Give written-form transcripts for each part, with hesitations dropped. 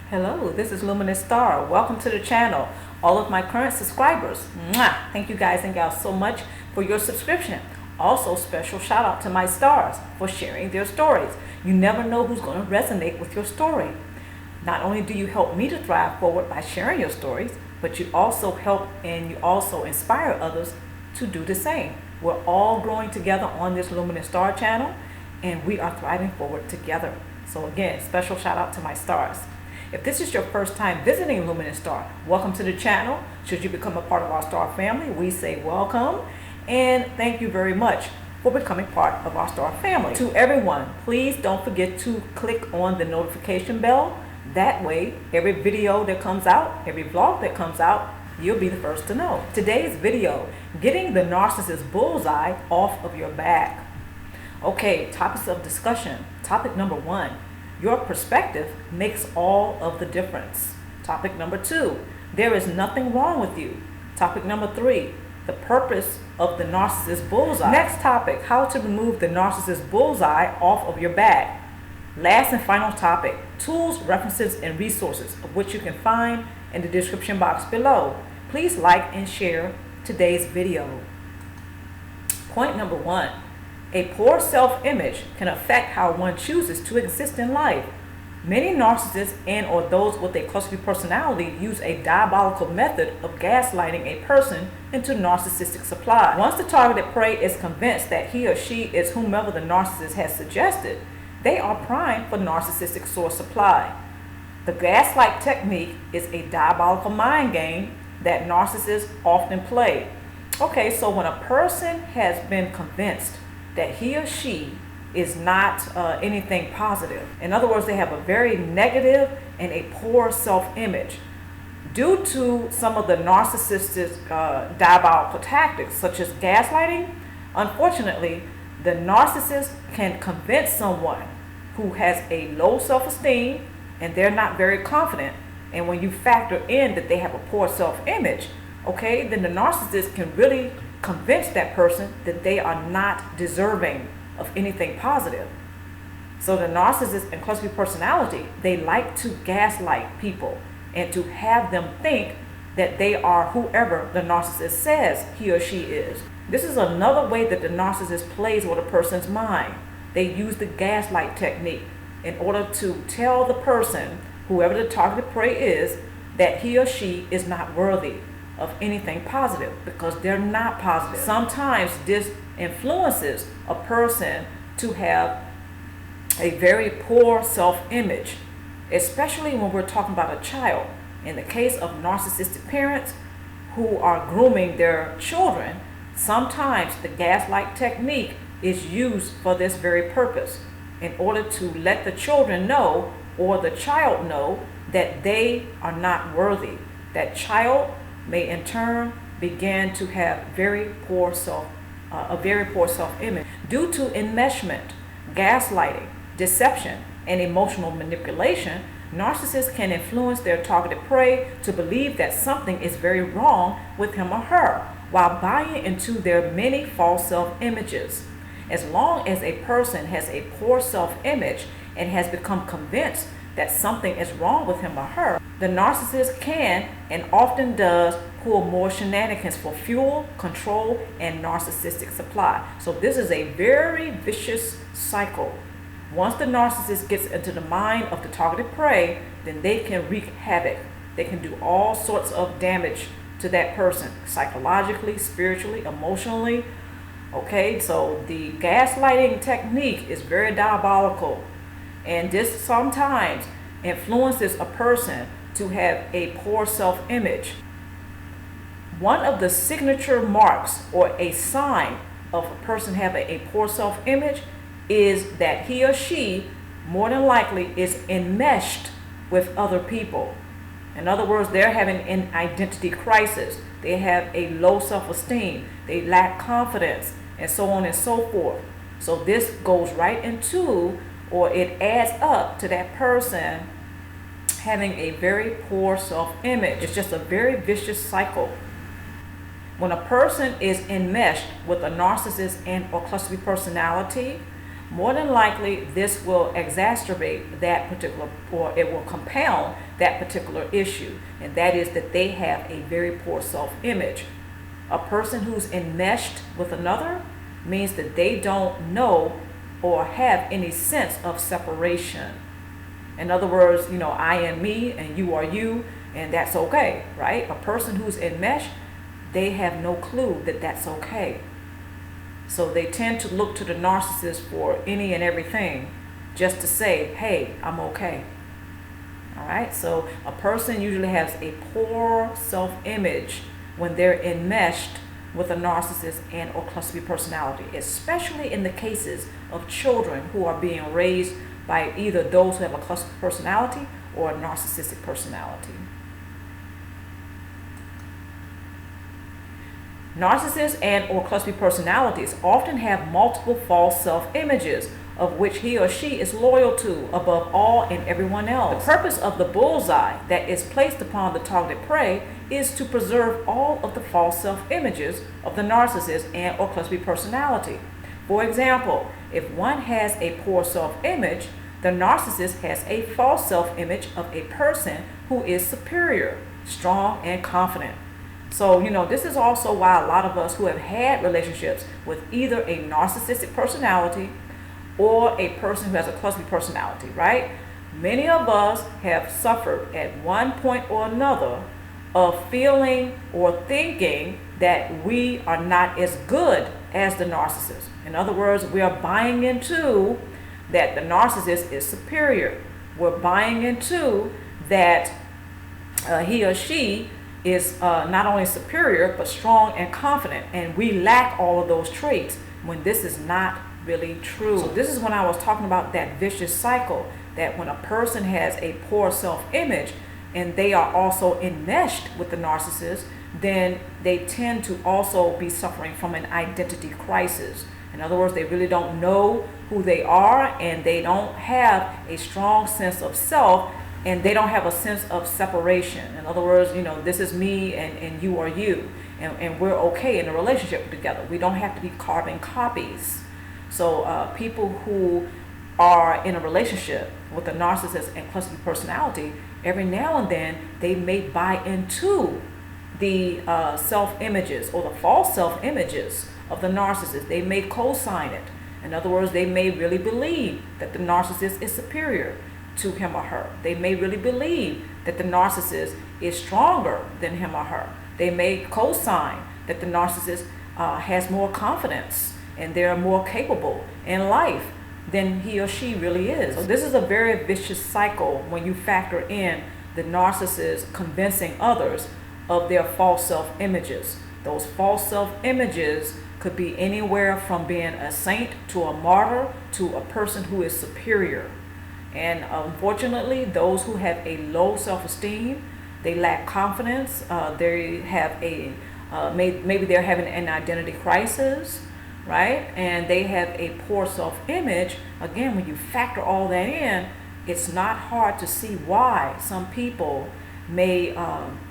Hello, this is Luminousz Star. Welcome to the channel. All of my current subscribers, thank you guys and gals so much for your subscription. Also, special shout out to my stars for sharing their stories. You never know who's going to resonate with your story. Not only do you help me to thrive forward by sharing your stories, but you also help and you also inspire others to do the same. We're all growing together on this Luminousz Star channel, and we are thriving forward together. So again, special shout out to my stars. If this is your first time visiting Luminousz Star, welcome to the channel. Should you become a part of our Star family, we say welcome and thank you very much for becoming part of our Star family. To everyone, please don't forget to click on the notification bell. That way, every video that comes out, every vlog that comes out, you'll be the first to know. Today's video, getting the narcissist bullseye off of your back. Okay, topics of discussion. Topic number 1. Your perspective makes all of the difference. Topic number 2, there is nothing wrong with you. Topic number 3, the purpose of the narcissist bullseye. Next topic, how to remove the narcissist bullseye off of your back. Last and final topic, tools, references, and resources, of which you can find in the description box below. Please like and share today's video. Point number 1. A poor self-image can affect how one chooses to exist in life. Many narcissists and or those with a cluster personality use a diabolical method of gaslighting a person into narcissistic supply. Once the targeted prey is convinced that he or she is whomever the narcissist has suggested, they are primed for narcissistic source supply. The gaslight technique is a diabolical mind game that narcissists often play. Okay, so when a person has been convinced that he or she is not anything positive. In other words, they have a very negative and a poor self-image. Due to some of the narcissistic diabolical tactics, such as gaslighting, unfortunately, the narcissist can convince someone who has a low self-esteem and they're not very confident. And when you factor in that they have a poor self-image, okay, then the narcissist can really convince that person that they are not deserving of anything positive. So the narcissist and cluster personality, they like to gaslight people and to have them think that they are whoever the narcissist says he or she is. This is another way that the narcissist plays with a person's mind. They use the gaslight technique in order to tell the person, whoever the targeted prey is, that he or she is not worthy of anything positive because they're not positive. Sometimes this influences a person to have a very poor self-image, especially when we're talking about a child. In the case of narcissistic parents who are grooming their children, sometimes the gaslight technique is used for this very purpose, in order to let the children know or the child know that they are not worthy. That child may in turn begin to have a very poor self-image due to enmeshment, gaslighting, deception, and emotional manipulation. Narcissists can influence their targeted prey to believe that something is very wrong with him or her while buying into their many false self-images. As long as a person has a poor self-image and has become convinced that something is wrong with him or her, the narcissist can and often does pull more shenanigans for fuel, control, and narcissistic supply. So this is a very vicious cycle. Once the narcissist gets into the mind of the targeted prey, then they can wreak havoc. They can do all sorts of damage to that person, psychologically, spiritually, emotionally. Okay, so the gaslighting technique is very diabolical. And this sometimes influences a person to have a poor self-image. One of the signature marks or a sign of a person having a poor self-image is that he or she more than likely is enmeshed with other people. In other words, they're having an identity crisis. They have a low self-esteem. They lack confidence, and so on and so forth. So this goes right into, or it adds up to that person having a very poor self-image. It's just a very vicious cycle. When a person is enmeshed with a narcissist and or cluster personality, more than likely this will exacerbate that particular, or it will compound that particular issue, and that is that they have a very poor self-image. A person who's enmeshed with another means that they don't know or have any sense of separation. In other words, I am me and you are you, and that's okay, right? A person who's enmeshed, they have no clue that that's okay. So they tend to look to the narcissist for any and everything, just to say, hey, I'm okay. All right, so a person usually has a poor self-image when they're enmeshed with a narcissist and or cluster B personality, especially in the cases of children who are being raised by either those who have a cluster B personality or a narcissistic personality. Narcissists and or cluster B personalities often have multiple false self-images of which he or she is loyal to above all and everyone else. The purpose of the bullseye that is placed upon the targeted prey is to preserve all of the false self-images of the narcissist and or cluster B personality. For example, if one has a poor self-image, the narcissist has a false self-image of a person who is superior, strong, and confident. So, this is also why a lot of us who have had relationships with either a narcissistic personality or a person who has a cluster B personality, right? Many of us have suffered at one point or another of feeling or thinking that we are not as good as the narcissist. In other words, we are buying into that the narcissist is superior. We're buying into that he or she is not only superior, but strong and confident. And we lack all of those traits when this is not really true. So this is when I was talking about that vicious cycle, that when a person has a poor self-image and they are also enmeshed with the narcissist, then they tend to also be suffering from an identity crisis. In other words, they really don't know who they are, and they don't have a strong sense of self, and they don't have a sense of separation. In other words, this is me and you are you, and we're okay in a relationship together. We don't have to be carbon copies. So people who are in a relationship with a narcissist and cluster B personality, every now and then they may buy into the self-images or the false self-images of the narcissist. They may co-sign it. In other words, they may really believe that the narcissist is superior to him or her. They may really believe that the narcissist is stronger than him or her. They may co-sign that the narcissist has more confidence and they're more capable in life than he or she really is. So this is a very vicious cycle when you factor in the narcissist convincing others of their false self-images. Those false self-images could be anywhere from being a saint to a martyr to a person who is superior. And unfortunately, those who have a low self-esteem, they lack confidence, they have a maybe they're having an identity crisis, right? And they have a poor self-image. Again, when you factor all that in, it's not hard to see why some people may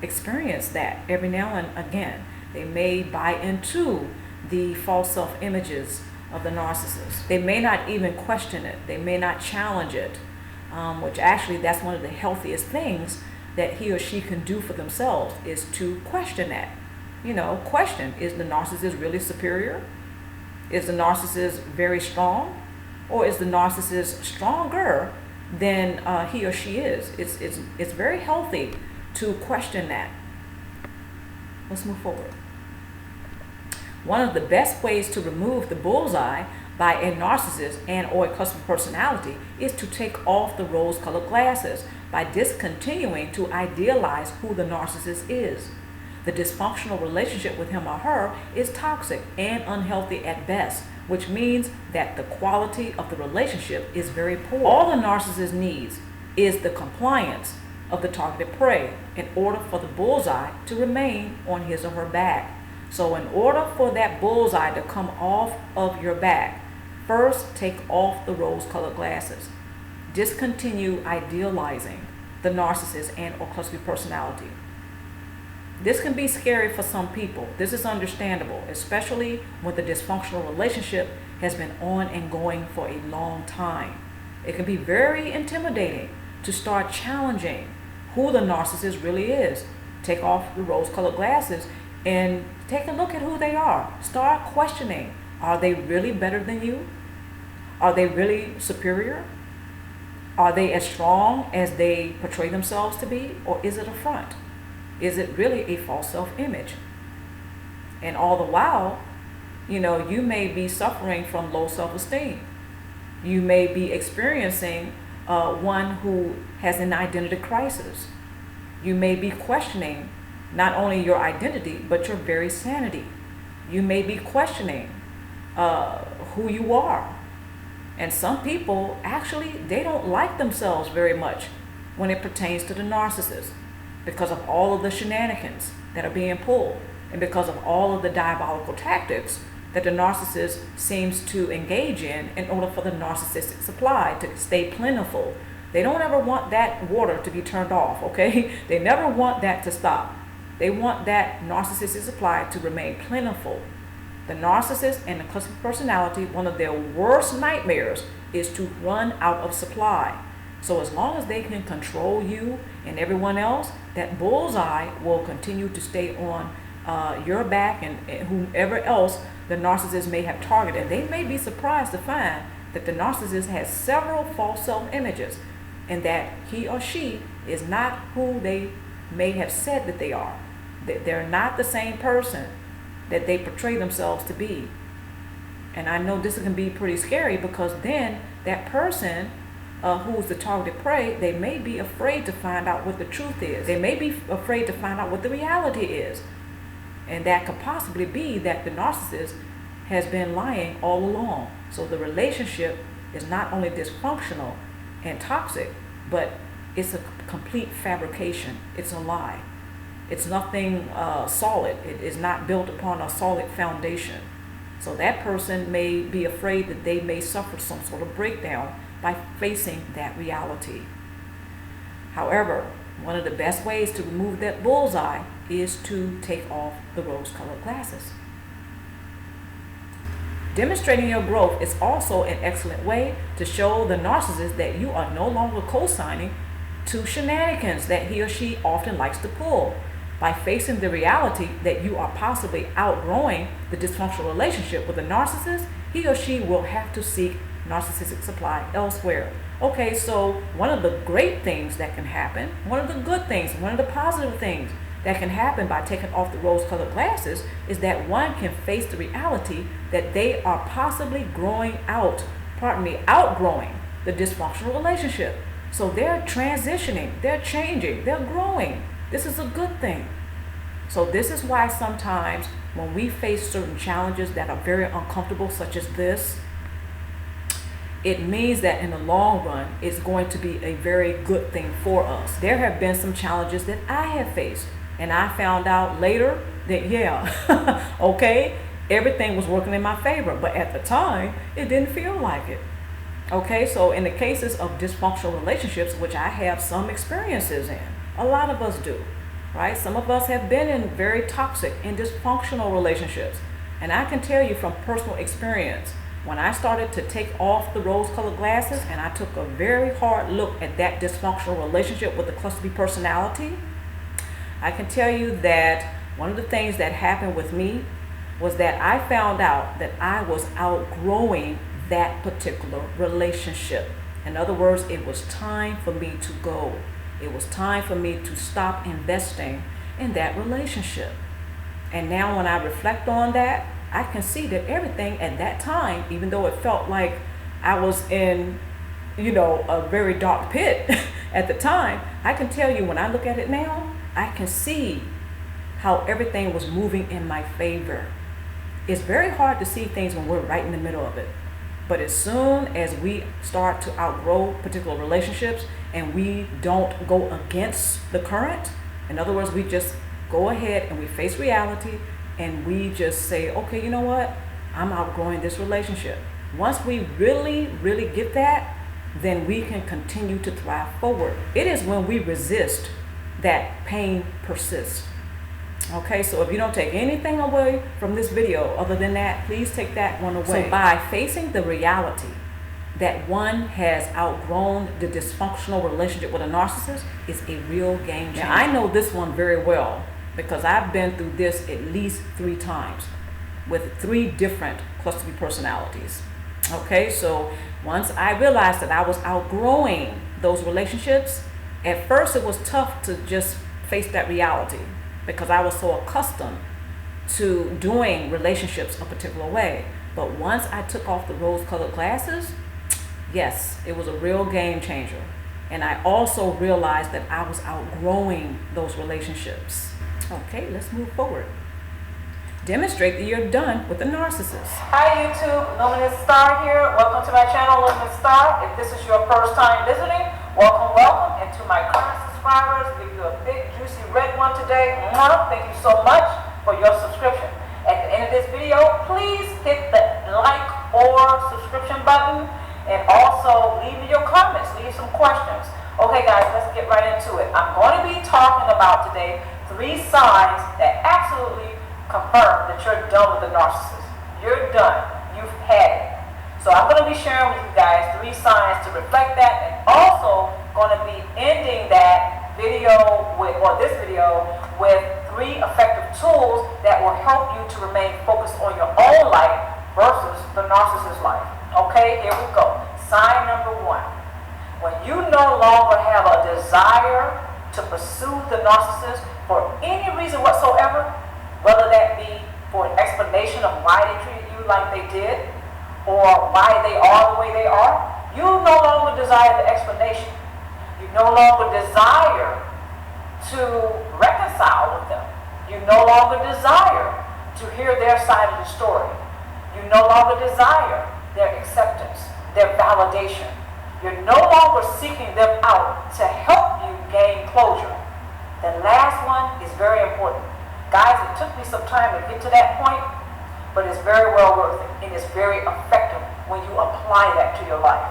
experience that every now and again. They may buy into the false self-images of the narcissist. They may not even question it. They may not challenge it, which actually that's one of the healthiest things that he or she can do for themselves, is to question that. Question, is the narcissist really superior? Is the narcissist very strong? Or is the narcissist stronger than he or she is? It's very healthy to question that. Let's move forward. One of the best ways to remove the bullseye by a narcissist and or a cluster personality is to take off the rose-colored glasses by discontinuing to idealize who the narcissist is. The dysfunctional relationship with him or her is toxic and unhealthy at best, which means that the quality of the relationship is very poor. All the narcissist needs is the compliance of the targeted prey in order for the bullseye to remain on his or her back. So in order for that bullseye to come off of your back, first take off the rose-colored glasses. Discontinue idealizing the narcissist and or cluster personality. This can be scary for some people. This is understandable, especially when the dysfunctional relationship has been on and going for a long time. It can be very intimidating to start challenging who the narcissist really is. Take off the rose-colored glasses and take a look at who they are. Start questioning. Are they really better than you? Are they really superior? Are they as strong as they portray themselves to be? Or is it a front? Is it really a false self-image? And all the while, you may be suffering from low self-esteem. You may be experiencing one who has an identity crisis. You may be questioning not only your identity, but your very sanity. You may be questioning who you are. And some people, actually, they don't like themselves very much when it pertains to the narcissist, because of all of the shenanigans that are being pulled, and because of all of the diabolical tactics that the narcissist seems to engage in order for the narcissistic supply to stay plentiful. They don't ever want that water to be turned off, okay? They never want that to stop. They want that narcissistic supply to remain plentiful. The narcissist and the cluster personality, one of their worst nightmares is to run out of supply. So as long as they can control you and everyone else, that bullseye will continue to stay on your back and whomever else the narcissist may have targeted. They may be surprised to find that the narcissist has several false self-images and that he or she is not who they may have said that they are. They're not the same person that they portray themselves to be. And I know this can be pretty scary, because then that person who's the targeted prey, they may be afraid to find out what the truth is. They may be afraid to find out what the reality is. And that could possibly be that the narcissist has been lying all along. So the relationship is not only dysfunctional and toxic, but it's a complete fabrication. It's a lie. It's nothing solid. It is not built upon a solid foundation. So that person may be afraid that they may suffer some sort of breakdown by facing that reality. However, one of the best ways to remove that bullseye is to take off the rose-colored glasses. Demonstrating your growth is also an excellent way to show the narcissist that you are no longer co-signing to shenanigans that he or she often likes to pull. By facing the reality that you are possibly outgrowing the dysfunctional relationship with a narcissist, he or she will have to seek narcissistic supply elsewhere. Okay, so one of the great things that can happen, one of the good things, one of the positive things that can happen by taking off the rose-colored glasses is that one can face the reality that they are possibly outgrowing the dysfunctional relationship. So they're transitioning, they're changing, they're growing. This is a good thing. So this is why sometimes when we face certain challenges that are very uncomfortable, such as this, it means that in the long run, it's going to be a very good thing for us. There have been some challenges that I have faced, and I found out later that, okay, everything was working in my favor, but at the time, it didn't feel like it. Okay, so in the cases of dysfunctional relationships, which I have some experiences in, a lot of us do, right? Some of us have been in very toxic and dysfunctional relationships. And I can tell you from personal experience, when I started to take off the rose-colored glasses and I took a very hard look at that dysfunctional relationship with the cluster B personality, I can tell you that one of the things that happened with me was that I found out that I was outgrowing that particular relationship. In other words, it was time for me to go. It was time for me to stop investing in that relationship. And now when I reflect on that, I can see that everything at that time, even though it felt like I was in, a very dark pit at the time, I can tell you when I look at it now, I can see how everything was moving in my favor. It's very hard to see things when we're right in the middle of it. But as soon as we start to outgrow particular relationships and we don't go against the current, in other words, we just go ahead and we face reality and we just say, okay, you know what? I'm outgrowing this relationship. Once we really, really get that, then we can continue to thrive forward. It is when we resist that pain persists. Okay, so if you don't take anything away from this video other than that, please take that one away. So by facing the reality that one has outgrown the dysfunctional relationship with a narcissist is a real game changer. Now, I know this one very well because I've been through this at least 3 times with 3 different cluster B personalities. Okay, so once I realized that I was outgrowing those relationships, at first it was tough to just face that reality because I was so accustomed to doing relationships a particular way. But once I took off the rose-colored glasses, yes, it was a real game changer. And I also realized that I was outgrowing those relationships. Okay, let's move forward. Demonstrate that you're done with the narcissist. Hi YouTube, Luminousz here. Welcome to my channel, Luminousz. If this is your first time visiting, welcome. And to my current subscribers, give you a big juicy red one today. Thank you so much for your subscription. At the end of this video, please hit the like or subscription button and also leave me your comments, leave some questions. Okay guys, let's get right into it. I'm going to be talking about today 3 signs that absolutely confirm that you're done with the narcissist. You're done. You've had it. So I'm going to be sharing with you guys 3 signs to reflect that, and also going to be ending that video with, or this video, with 3 effective tools that will help you to remain focused on your own life versus the narcissist's life. Okay, here we go. Sign number 1. When you no longer have a desire to pursue the narcissist for any reason whatsoever, whether that be for an explanation of why they treated you like they did, or why they are the way they are, you no longer desire the explanation. You no longer desire to reconcile with them. You no longer desire to hear their side of the story. You no longer desire their acceptance, their validation. You're no longer seeking them out to help you gain closure. The last one is very important. Guys, it took me some time to get to that point, but it's very well worth it, and it's very effective when you apply that to your life.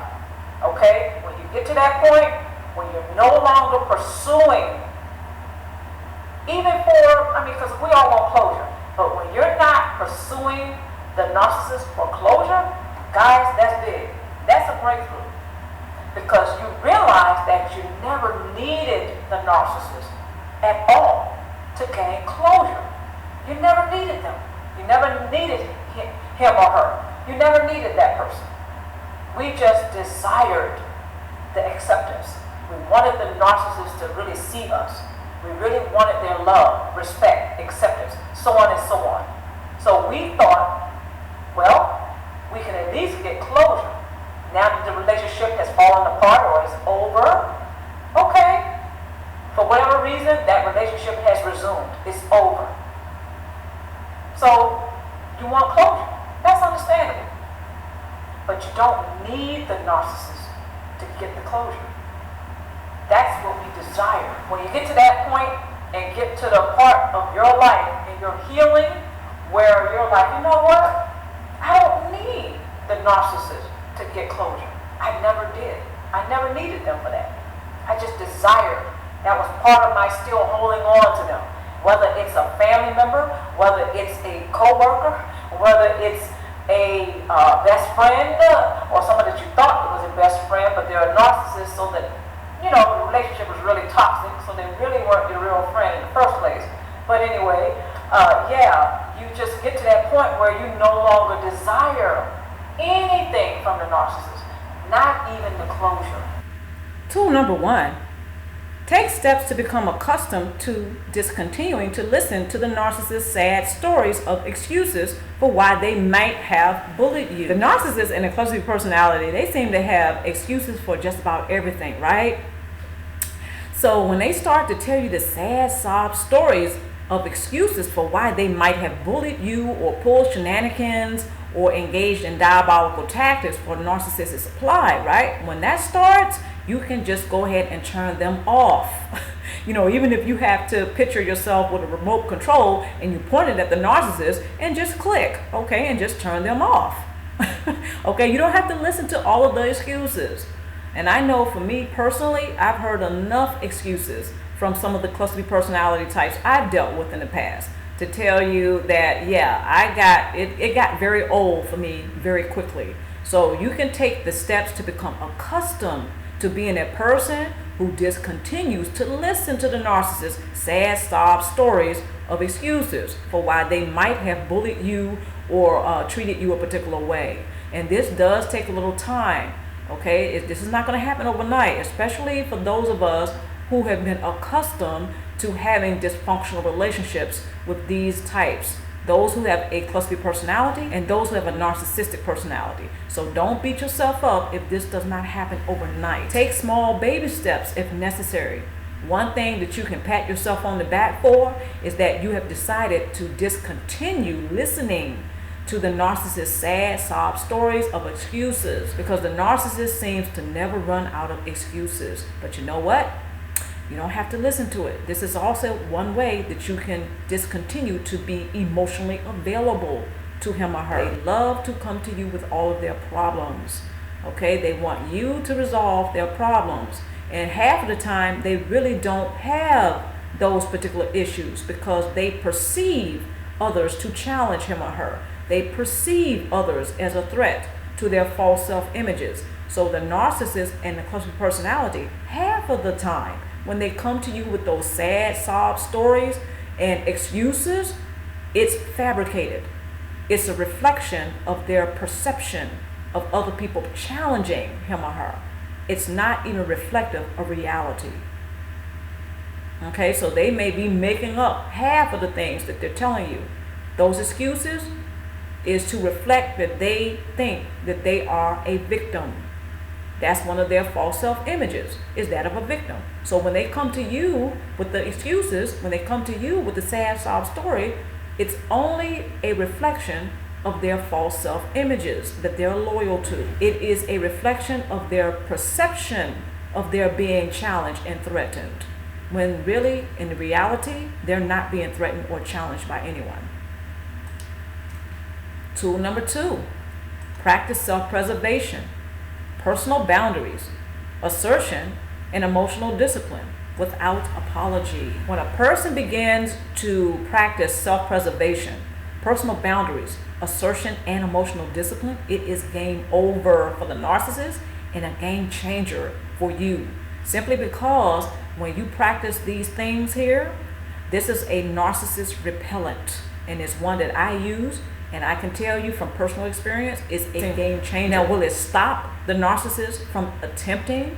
Okay? When you get to that point, when you're no longer pursuing, even for, because we all want closure, but when you're not pursuing the narcissist for closure, guys, that's big. That's a breakthrough. Because you realize that you never needed the narcissist at all to gain closure. You never needed them. You never needed him or her. You never needed that person. We just desired the acceptance. We wanted the narcissist to really see us. We really wanted their love, respect, acceptance, so on and so on. So we thought, well, we can at least get closure. Now that the relationship has fallen apart or is over, okay. For whatever reason, that relationship has resumed. It's over. So, you want closure. That's understandable. But you don't need the narcissist to get the closure. That's what we desire. When you get to that point and get to the part of your life and your healing where you're like, you know what? I don't need the narcissist to get closure. I never did. I never needed them for that. I just desired. That was part of my still holding on to them. Whether it's a family member, whether it's a co-worker, whether it's a best friend, or someone that you thought was a best friend, but they're a narcissist, so that, the relationship was really toxic, so they really weren't your real friend in the first place. But anyway, you just get to that point where you no longer desire anything from the narcissist, not even the closure. Tool number 1. Take steps to become accustomed to discontinuing to listen to the narcissist's sad stories of excuses for why they might have bullied you. The narcissist and the cluster B personality, they seem to have excuses for just about everything, right? So when they start to tell you the sad sob stories of excuses for why they might have bullied you or pulled shenanigans or engaged in diabolical tactics for narcissistic supply, right? When that starts, you can just go ahead and turn them off. Even if you have to picture yourself with a remote control and you point it at the narcissist and just click, okay, and just turn them off. Okay, you don't have to listen to all of the excuses. And I know for me personally, I've heard enough excuses from some of the cluster B personality types I've dealt with in the past to tell you that, yeah, it got very old for me very quickly. So you can take the steps to become accustomed to being a person who discontinues to listen to the narcissist's sad sob stories of excuses for why they might have bullied you or treated you a particular way. And this does take a little time, okay? This is not going to happen overnight, especially for those of us who have been accustomed to having dysfunctional relationships with these types. Those who have a cluster B personality and those who have a narcissistic personality. So don't beat yourself up if this does not happen overnight. Take small baby steps if necessary. One thing that you can pat yourself on the back for is that you have decided to discontinue listening to the narcissist's sad sob stories of excuses, because the narcissist seems to never run out of excuses. But you know what? You don't have to listen to it. This is also one way that you can discontinue to be emotionally available to him or her. They love to come to you with all of their problems. Okay, they want you to resolve their problems. And half of the time, they really don't have those particular issues because they perceive others to challenge him or her. They perceive others as a threat to their false self-images. So the narcissist and the cluster personality, half of the time, when they come to you with those sad sob stories and excuses, it's fabricated. It's a reflection of their perception of other people challenging him or her. It's not even reflective of reality. Okay, so they may be making up half of the things that they're telling you. Those excuses is to reflect that they think that they are a victim. That's one of their false self-images, is that of a victim. So when they come to you with the excuses, when they come to you with the sad sob story, it's only a reflection of their false self-images that they're loyal to. It is a reflection of their perception of their being challenged and threatened, when really, in reality, they're not being threatened or challenged by anyone. Tool number 2, practice self-preservation. Personal boundaries, assertion, and emotional discipline without apology. When a person begins to practice self-preservation, personal boundaries, assertion, and emotional discipline, it is game over for the narcissist and a game changer for you. Simply because when you practice these things here, this is a narcissist repellent, and it's one that I use. And I can tell you from personal experience, it's a game changer. Now, will it stop the narcissist from attempting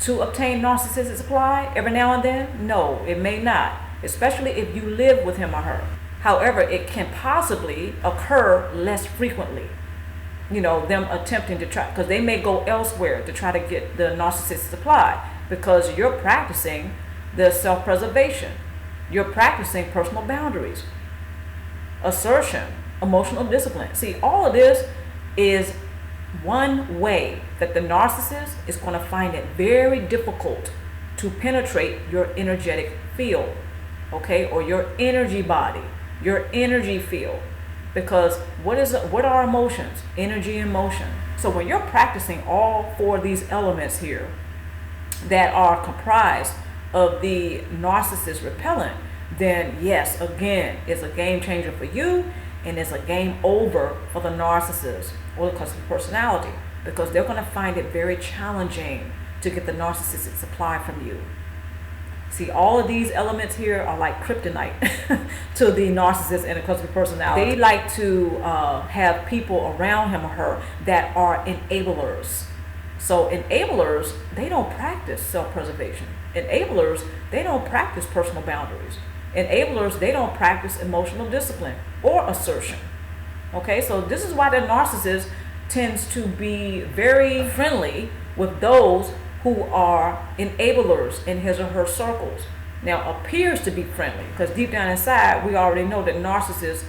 to obtain narcissistic supply every now and then? No, it may not, especially if you live with him or her. However, it can possibly occur less frequently. You know, them attempting to try, because they may go elsewhere to try to get the narcissistic supply, because you're practicing the self-preservation. You're practicing personal boundaries, assertion, emotional discipline. See, all of this is one way that the narcissist is going to find it very difficult to penetrate your energetic field, okay, or your energy body, your energy field. Because what are emotions? Energy and motion. So when you're practicing all 4 of these elements here that are comprised of the narcissist repellent, then yes, again, it's a game changer for you. And it's a game over for the narcissist or the cluster personality, because they're going to find it very challenging to get the narcissistic supply from you. See, all of these elements here are like kryptonite to the narcissist and the cluster personality. They like to have people around him or her that are enablers. So enablers, they don't practice self-preservation. Enablers, they don't practice personal boundaries. Enablers, they don't practice emotional discipline or assertion. Okay, so this is why the narcissist tends to be very friendly with those who are enablers in his or her circles. Now, appears to be friendly, because deep down inside, we already know that narcissists,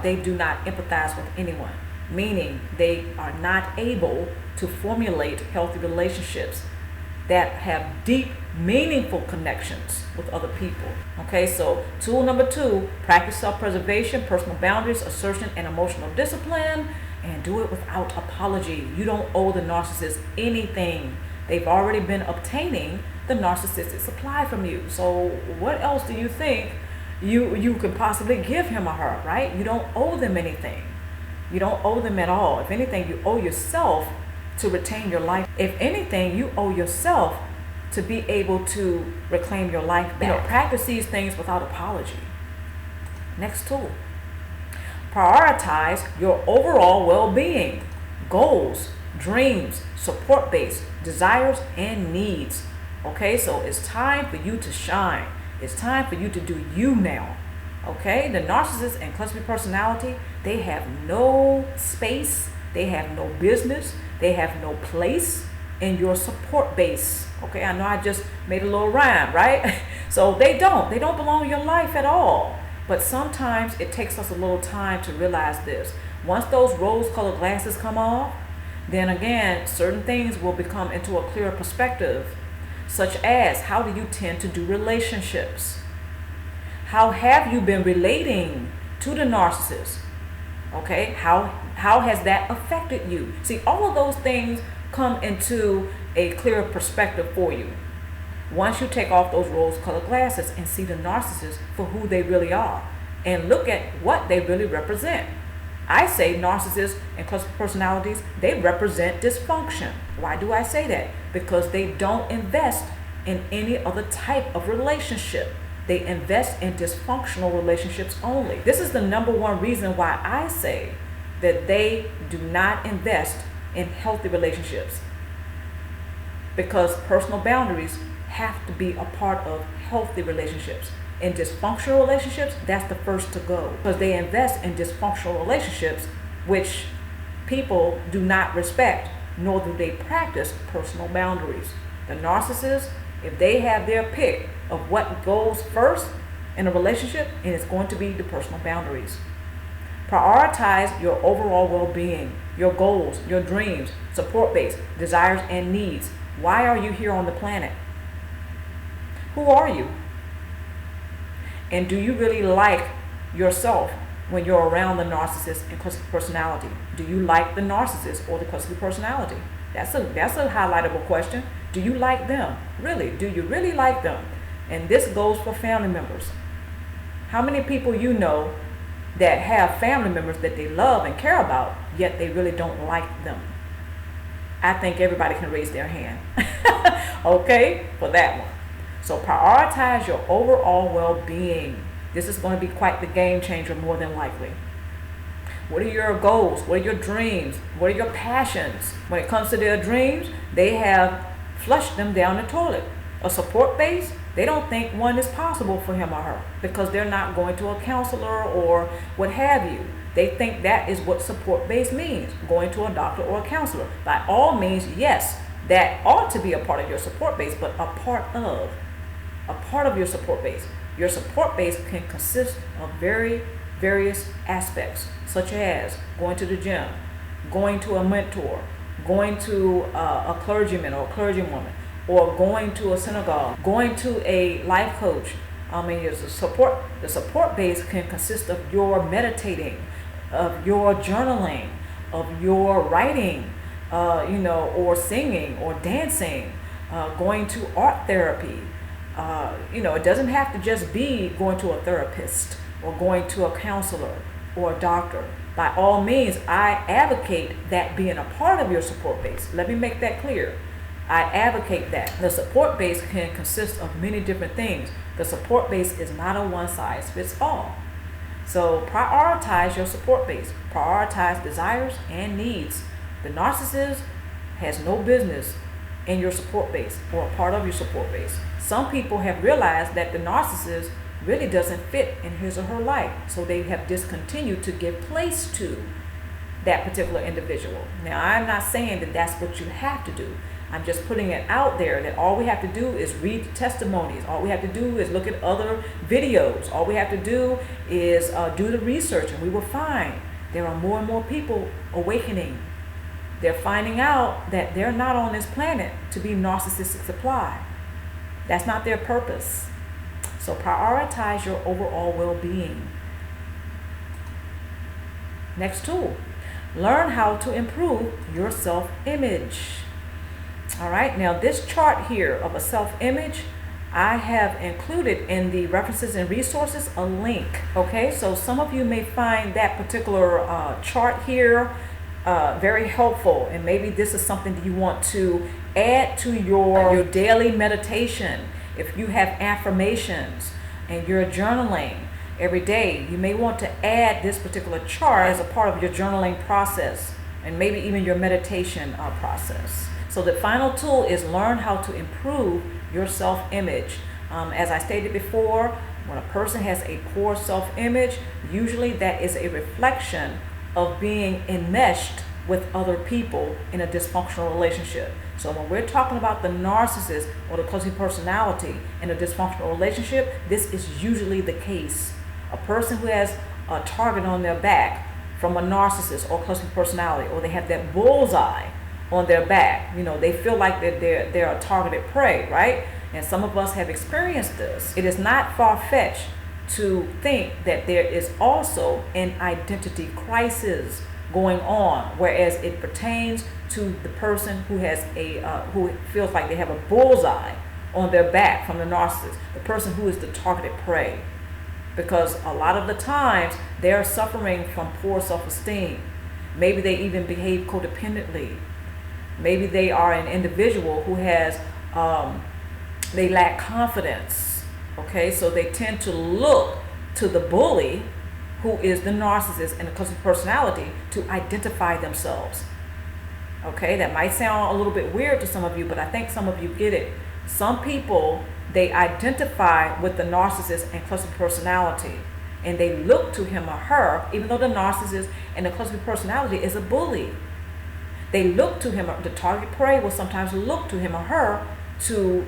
they do not empathize with anyone, meaning they are not able to formulate healthy relationships that have deep, meaningful connections with other people. Okay, so tool number 2, practice self-preservation, personal boundaries, assertion, and emotional discipline, and do it without apology. You don't owe the narcissist anything. They've already been obtaining the narcissistic supply from you. So what else do you think you could possibly give him or her, right? You don't owe them anything. You don't owe them at all. If anything, you owe yourself to retain your life. If anything, you owe yourself to be able to reclaim your life back. You know, practice these things without apology. Next tool. Prioritize your overall well-being, goals, dreams, support base, desires, and needs. Okay, so it's time for you to shine. It's time for you to do you now. Okay, the narcissist and cluster B personality, they have no space, they have no business, they have no place in your support base. Okay, I know I just made a little rhyme, right? So they don't belong in your life at all. But sometimes it takes us a little time to realize this. Once those rose-colored glasses come off, then again, certain things will become into a clearer perspective, such as how do you tend to do relationships? How have you been relating to the narcissist? Okay, how has that affected you? See, all of those things come into a clearer perspective for you once you take off those rose-colored glasses and see the narcissist for who they really are and look at what they really represent. I say narcissists and cluster personalities, they represent dysfunction. Why do I say that? Because they don't invest in any other type of relationship. They invest in dysfunctional relationships only. This is the number one reason why I say that they do not invest in healthy relationships. Because personal boundaries have to be a part of healthy relationships. In dysfunctional relationships, that's the first to go. Because they invest in dysfunctional relationships, which people do not respect, nor do they practice personal boundaries. The narcissists, if they have their pick of what goes first in a relationship, and it's going to be the personal boundaries. Prioritize your overall well-being, your goals, your dreams, support base, desires, and needs. Why are you here on the planet? Who are you? And do you really like yourself when you're around the narcissist and cluster personality? Do you like the narcissist or the cluster personality? That's a highlightable question. Do you like them? Really? Do you really like them? And this goes for family members. How many people you know that have family members that they love and care about, yet they really don't like them? I think everybody can raise their hand. Okay, for that one. So prioritize your overall well-being. This is going to be quite the game changer, more than likely. What are your goals? What are your dreams? What are your passions? When it comes to their dreams, they have flushed them down the toilet. A support base, they don't think one is possible for him or her because they're not going to a counselor or what have you. They think that is what support base means, going to a doctor or a counselor. By all means, yes, that ought to be a part of your support base, but a part of your support base. Your support base can consist of various aspects, such as going to the gym, going to a mentor, going to a clergyman or a clergywoman, or going to a synagogue, going to a life coach. The support base can consist of your meditating, of your journaling, of your writing, or singing or dancing, going to art therapy. It doesn't have to just be going to a therapist or going to a counselor or a doctor. By all means, I advocate that being a part of your support base. Let me make that clear. I advocate that. The support base can consist of many different things. The support base is not a one-size-fits-all. So prioritize your support base. Prioritize desires and needs. The narcissist has no business in your support base or a part of your support base. Some people have realized that the narcissist really doesn't fit in his or her life, so they have discontinued to give place to that particular individual. Now, I'm not saying that that's what you have to do. I'm just putting it out there that all we have to do is read the testimonies. All we have to do is look at other videos. All we have to do is do the research, and we will find there are more and more people awakening. They're finding out that they're not on this planet to be narcissistic supply. That's not their purpose. So prioritize your overall well-being. Next tool, learn how to improve your self-image. All right, now this chart here of a self-image, I have included in the references and resources a link. Okay, so some of you may find that particular chart here very helpful, and maybe this is something that you want to add to your daily meditation. If you have affirmations and you're journaling every day, you may want to add this particular chart as a part of your journaling process, and maybe even your meditation process. So the final tool is learn how to improve your self-image. As I stated before, when a person has a poor self-image, usually that is a reflection of being enmeshed with other people in a dysfunctional relationship. So when we're talking about the narcissist or the clumsy personality in a dysfunctional relationship, this is usually the case. A person who has a target on their back from a narcissist or clumsy personality, or they have that bullseye on their back, they feel like that they're a targeted prey, right? And some of us have experienced this. It is not far-fetched to think that there is also an identity crisis going on, whereas it pertains to the person who has who feels like they have a bullseye on their back from the narcissist, the person who is the targeted prey. Because a lot of the times they are suffering from poor self-esteem. Maybe they even behave codependently. Maybe they are an individual who has, they lack confidence. Okay, so they tend to look to the bully, who is the narcissist and the clumsy personality, to identify themselves. Okay, that might sound a little bit weird to some of you, but I think some of you get it. Some people, they identify with the narcissist and clumsy personality, and they look to him or her, even though the narcissist and the clumsy personality is a bully. They look to him, the target prey will sometimes look to him or her to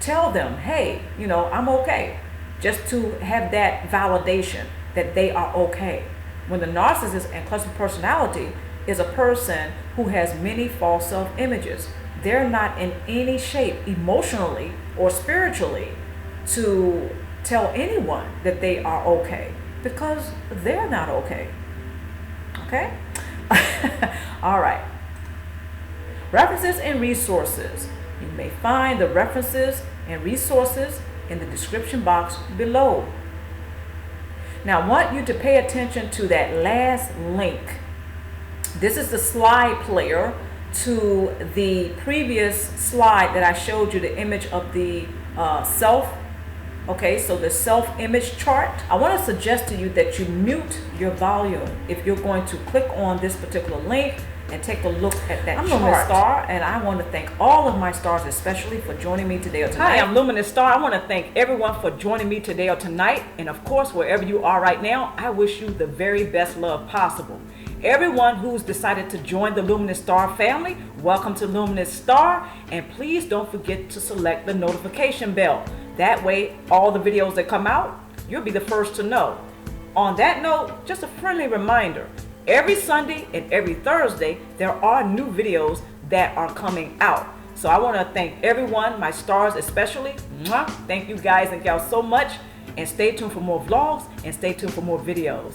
tell them, hey, I'm okay. Just to have that validation that they are okay. When the narcissist and clumsy personality is a person who has many false self-images, they're not in any shape emotionally or spiritually to tell anyone that they are okay, because they're not okay. Okay? All right. References and resources. You may find the references and resources in the description box below. Now, I want you to pay attention to that last link. This is the slide player to the previous slide that I showed you, the image of the self. Okay, so the self-image chart. I want to suggest to you that you mute your volume if you're going to click on this particular link and take a look at that chart. I'm Luminousz Star, and I want to thank all of my stars, especially for joining me today or tonight. Hi, I'm Luminousz Star. I want to thank everyone for joining me today or tonight. And of course, wherever you are right now, I wish you the very best love possible. Everyone who's decided to join the Luminousz Star family, welcome to Luminousz Star. And please don't forget to select the notification bell. That way, all the videos that come out, you'll be the first to know. On that note, just a friendly reminder. Every Sunday and every Thursday, there are new videos that are coming out. So I want to thank everyone, my stars especially. Thank you guys and gals so much. And stay tuned for more vlogs and stay tuned for more videos.